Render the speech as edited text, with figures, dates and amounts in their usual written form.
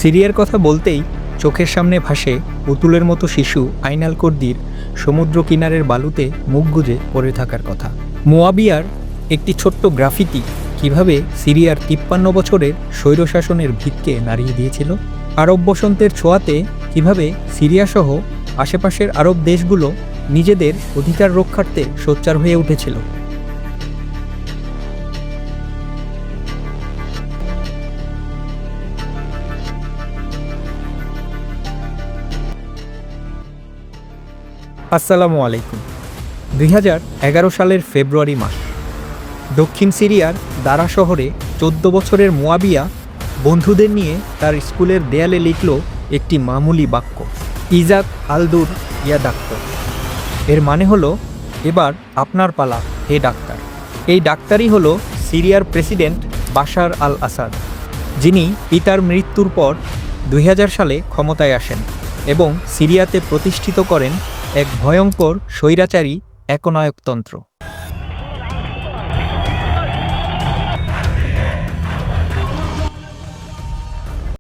সিরিয়ার কথা বলতেই চোখের সামনে ভাসে পুতুলের মতো শিশু আইনাল কর্দির সমুদ্র কিনারের বালুতে মুখ গুজে পড়ে থাকার কথা। মুয়াবিয়ার একটি ছোট্ট গ্রাফিতি কিভাবে সিরিয়ার ৫৩ বছরের স্বৈরশাসনের ভিতকে নাড়িয়ে দিয়েছিল। আরব বসন্তের ছোঁয়াতে কিভাবে সিরিয়াসহ আশেপাশের আরব দেশগুলো নিজেদের অধিকার রক্ষার্থে সোচ্চার হয়ে উঠেছিল। আসসালামু আলাইকুম। ২০১১ সালের ফেব্রুয়ারি মাস, দক্ষিণ সিরিয়ার দারা শহরে ১৪ বছরের মুয়াবিয়া বন্ধুদের নিয়ে তার স্কুলের দেয়ালে লিখল একটি মামুলি বাক্য, ইজাক আলদুর ইয়া ডাক্তার। এর মানে হলো, এবার আপনার পালা হে ডাক্তার। এই ডাক্তারই হলো সিরিয়ার প্রেসিডেন্ট বাশার আল আসাদ, যিনি পিতার মৃত্যুর পর ২০০০ সালে ক্ষমতায় আসেন এবং সিরিয়াতে প্রতিষ্ঠিত করেন এক ভয়ঙ্কর স্বৈরাচারী একনায়কতন্ত্র।